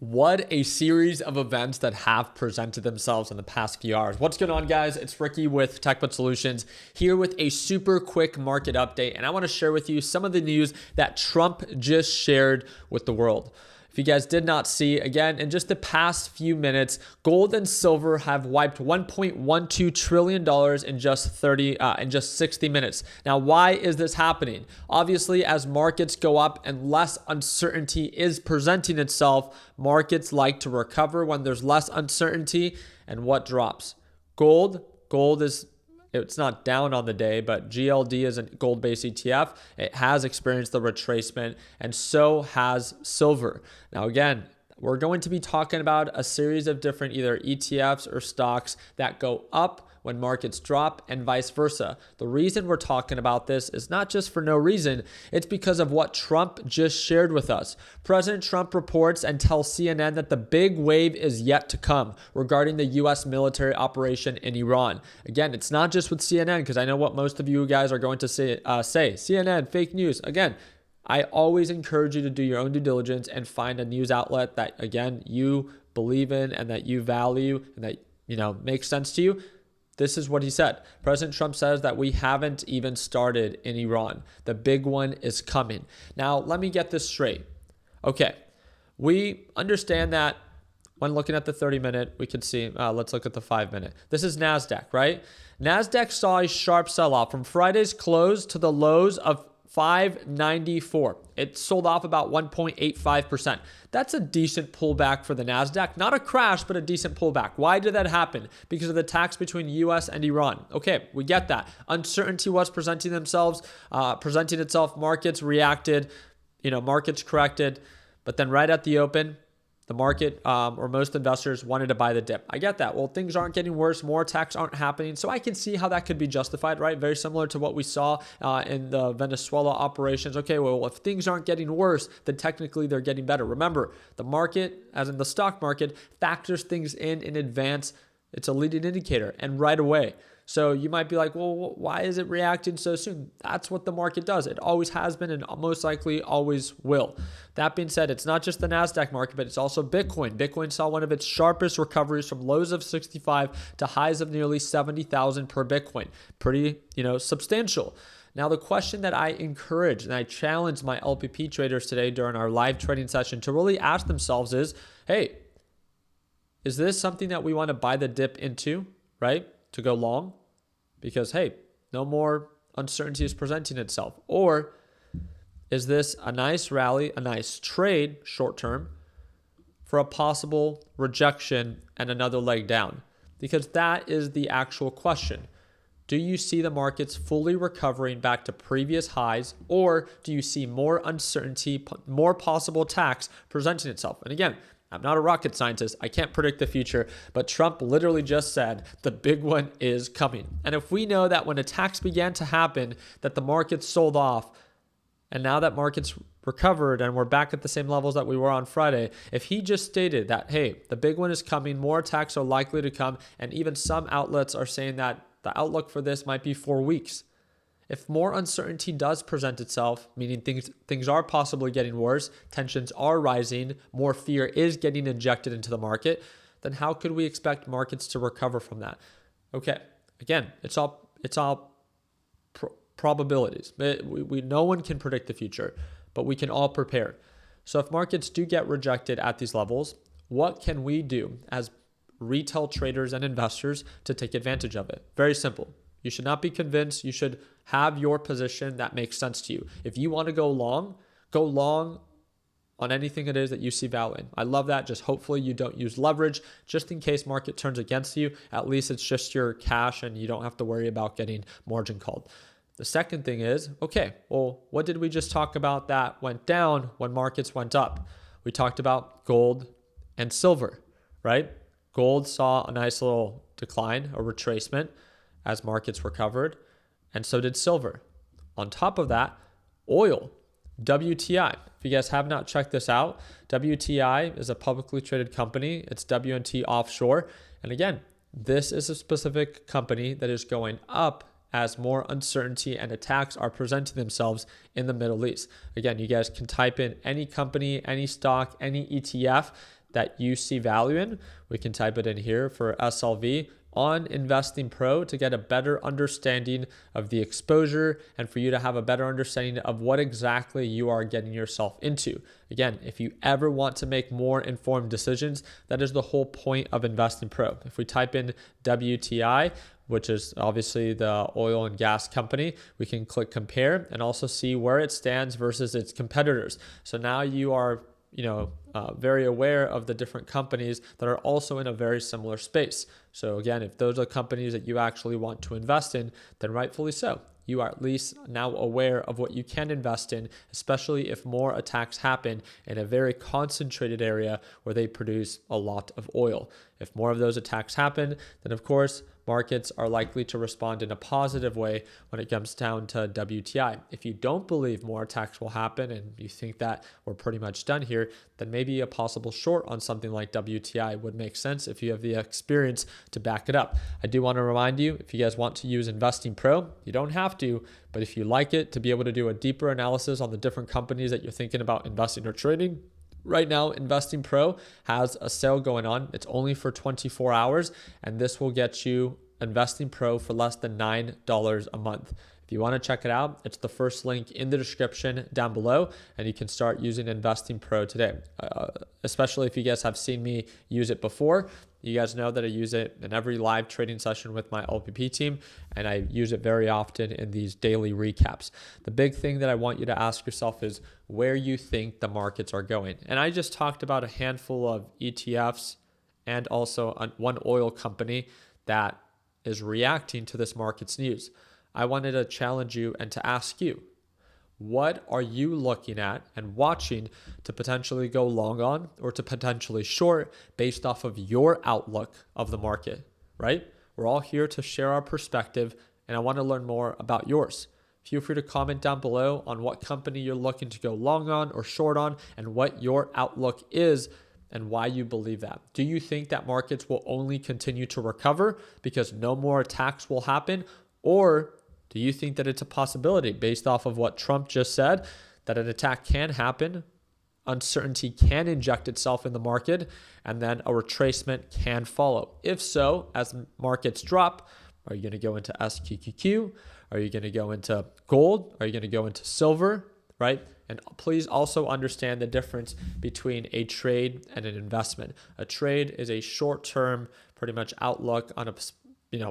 What a series of events that have presented themselves in the past few hours. What's going on, guys? It's Ricky with TechBud Solutions here with a super quick market update. And I want to share with you some of the news that Trump just shared with the world. If you guys did not see, again, in just the past few minutes, gold and silver have wiped $1.12 trillion in just 60 minutes. Now, why is this happening? Obviously, as markets go up and less uncertainty is presenting itself, markets like to recover when there's less uncertainty. And what drops? Gold is, it's not down on the day, but GLD is a gold-based ETF. It has experienced the retracement, and so has silver. Now, again, we're going to be talking about a series of different either ETFs or stocks that go up when markets drop and vice versa. The reason we're talking about this is not just for no reason. It's because of what Trump just shared with us. President Trump reports and tells CNN that the big wave is yet to come regarding the U.S. military operation in Iran. Again, it's not just with CNN, because I know what most of you guys are going to say, CNN, fake news. Again, I always encourage you to do your own due diligence and find a news outlet that, again, you believe in and that you value and that, makes sense to you. This is what he said. President Trump says that we haven't even started in Iran. The big one is coming. Now, let me get this straight. Okay, we understand that when looking at the 30-minute, we could see, let's look at the 5-minute. This is NASDAQ, right? NASDAQ saw a sharp sell-off from Friday's close to the lows of 594. It sold off about 1.85%. That's a decent pullback for the NASDAQ. Not a crash, but a decent pullback. Why did that happen? Because of the tax between US and Iran. Okay, we get that. Uncertainty was presenting itself. Markets reacted, markets corrected. But then right at the open, the market or most investors wanted to buy the dip. I get that. Well, things aren't getting worse. More attacks aren't happening. So I can see how that could be justified, right? Very similar to what we saw in the Venezuela operations. Okay, well, if things aren't getting worse, then technically they're getting better. Remember, the market, as in the stock market, factors things in advance. It's a leading indicator and right away. So you might be like, well, why is it reacting so soon? That's what the market does. It always has been and most likely always will. That being said, it's not just the NASDAQ market, but it's also Bitcoin. Bitcoin saw one of its sharpest recoveries from lows of 65 to highs of nearly 70,000 per Bitcoin. Pretty, substantial. Now, the question that I encourage and I challenge my LPP traders today during our live trading session to really ask themselves is, hey, is this something that we want to buy the dip into, right? To go long? Because, hey, no more uncertainty is presenting itself. Or is this a nice rally, a nice trade short term for a possible rejection and another leg down? Because that is the actual question. Do you see the markets fully recovering back to previous highs, or do you see more uncertainty, more possible attacks presenting itself? And again, I'm not a rocket scientist. I can't predict the future, but Trump literally just said the big one is coming. And if we know that when attacks began to happen, that the markets sold off, and now that markets recovered and we're back at the same levels that we were on Friday, if he just stated that, hey, the big one is coming, more attacks are likely to come, and even some outlets are saying that the outlook for this might be 4 weeks. If more uncertainty does present itself, meaning things are possibly getting worse, tensions are rising, more fear is getting injected into the market, then how could we expect markets to recover from that? Okay, again, it's all probabilities. No one can predict the future, but we can all prepare. So if markets do get rejected at these levels, what can we do as retail traders and investors to take advantage of it? Very simple. You should not be convinced. You should have your position that makes sense to you. If you want to go long on anything it is that you see value in. I love that. Just hopefully you don't use leverage just in case market turns against you. At least it's just your cash and you don't have to worry about getting margin called. The second thing is, okay, well, what did we just talk about that went down when markets went up? We talked about gold and silver, right? Gold saw a nice little decline, a retracement as markets recovered, and so did silver. On top of that, oil, WTI. If you guys have not checked this out, WTI is a publicly traded company. It's W&T Offshore. And again, this is a specific company that is going up as more uncertainty and attacks are presenting themselves in the Middle East. Again, you guys can type in any company, any stock, any ETF. that you see value in, we can type it in here for SLV on Investing Pro to get a better understanding of the exposure and for you to have a better understanding of what exactly you are getting yourself into. Again, if you ever want to make more informed decisions, that is the whole point of Investing Pro. If we type in WTI, which is obviously the oil and gas company, we can click compare and also see where it stands versus its competitors. So now you are very aware of the different companies that are also in a very similar space. So again, if those are companies that you actually want to invest in, then rightfully so. You are at least now aware of what you can invest in, especially if more attacks happen in a very concentrated area where they produce a lot of oil. If more of those attacks happen, then of course, markets are likely to respond in a positive way when it comes down to WTI. If you don't believe more attacks will happen and you think that we're pretty much done here, then maybe a possible short on something like WTI would make sense if you have the experience to back it up. I do want to remind you, if you guys want to use Investing Pro, you don't have to, but if you like it to be able to do a deeper analysis on the different companies that you're thinking about investing or trading, right now, Investing Pro has a sale going on. It's only for 24 hours, and this will get you Investing Pro for less than $9 a month. If you want to check it out, it's the first link in the description down below, and you can start using Investing Pro today. Especially if you guys have seen me use it before. You guys know that I use it in every live trading session with my LPP team, and I use it very often in these daily recaps. The big thing that I want you to ask yourself is where you think the markets are going. And I just talked about a handful of ETFs and also one oil company that is reacting to this market's news. I wanted to challenge you and to ask you, what are you looking at and watching to potentially go long on or to potentially short based off of your outlook of the market, right? We're all here to share our perspective, and I want to learn more about yours. Feel free to comment down below on what company you're looking to go long on or short on and what your outlook is and why you believe that. Do you think that markets will only continue to recover because no more attacks will happen? Or do you think that it's a possibility based off of what Trump just said, that an attack can happen, uncertainty can inject itself in the market, and then a retracement can follow? If so, as markets drop, are you going to go into SQQQ? Are you going to go into gold? Are you going to go into silver, right? And please also understand the difference between a trade and an investment. A trade is a short-term, pretty much outlook on a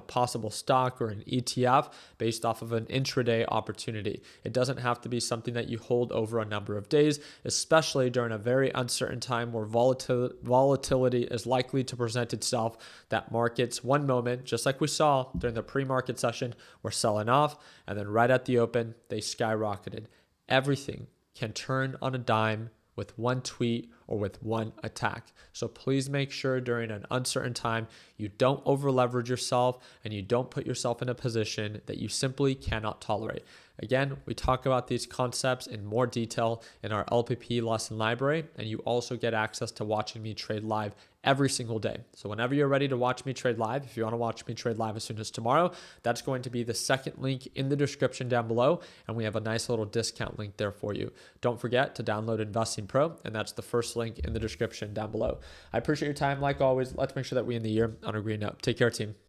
possible stock or an ETF based off of an intraday opportunity. It doesn't have to be something that you hold over a number of days, especially during a very uncertain time where volatility is likely to present itself, that markets one moment, just like we saw during the pre-market session, were selling off, and then right at the open, they skyrocketed. Everything can turn on a dime with one tweet or with one attack. So please make sure during an uncertain time, you don't over leverage yourself and you don't put yourself in a position that you simply cannot tolerate. Again, we talk about these concepts in more detail in our LPP lesson library, and you also get access to watching me trade live every single day. So whenever you're ready to watch me trade live, if you want to watch me trade live as soon as tomorrow, that's going to be the second link in the description down below, and we have a nice little discount link there for you. Don't forget to download Investing Pro, and that's the first link in the description down below. I appreciate your time. Like always, let's make sure that we end the year on a green note. Take care, team.